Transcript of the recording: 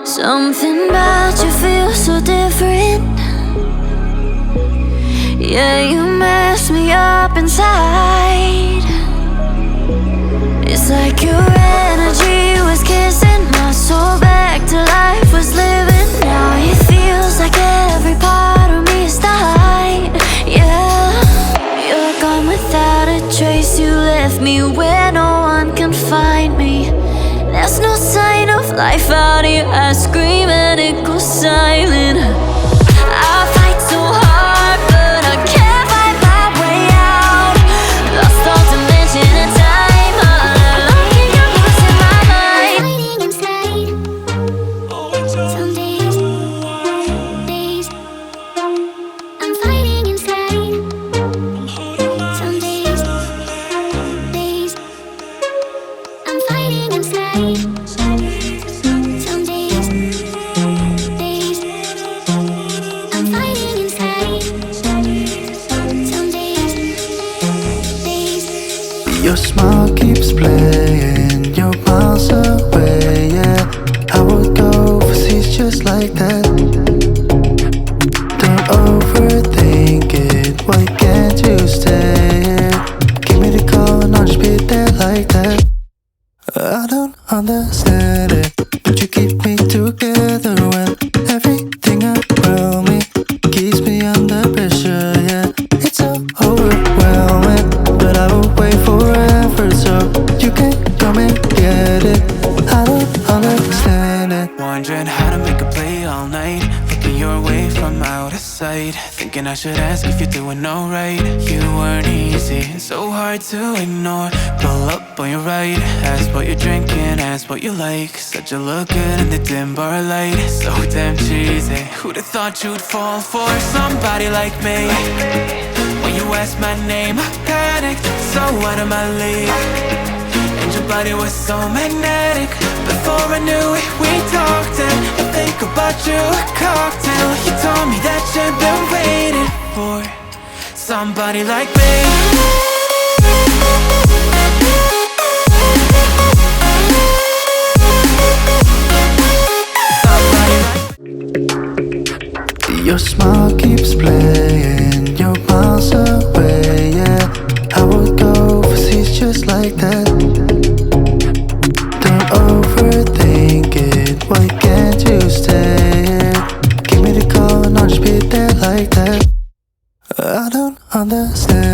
Something about you feels so different. Yeah, you mess me up inside. It's like your energy was kissing my soul back to life, was living. Now it feels like every part of me is died. Yeah, you're gone without a trace. You left me where no one can find me. There's no sign of life out here. I scream and it goes silent. I fight so hard, but I can't fight my way out. Lost all dimension and time. Looking you're losing my mind. Fighting inside. Some days, I'm fighting inside. Some days, I'm fighting inside. Some days, I'm fighting inside. Some days. Your smile keeps playing, you're miles away, yeah. I would go overseas just like that. Don't overthink it, why can't you stay here? Give me the call and I'll just be there like that. I don't understand it, but you keep me together when everything around me keeps me under pressure, yeah. It's so overwhelming, but I will wait forever so you can come and get it. I don't understand it. Wondering how to make a play all night, looking your way from out of sight, thinking I should ask if you're doing alright. You weren't easy, so hard to ignore. Pull up on your right, ask what you're drinking, ask what you like. Said you look good in the dim bar light, so damn cheesy. Who'd have thought you'd fall for somebody like me? When you asked my name, I panicked, so out of my league. And your body was so magnetic. Before I knew it, we talked and I think about you a cocktail. You told me that you've been waiting for somebody like me. Your smile keeps playing, you're miles away, yeah. I would go overseas just like that. Don't overthink it, why can't you stay here? Give me the call and I'll just be there like that. I don't understand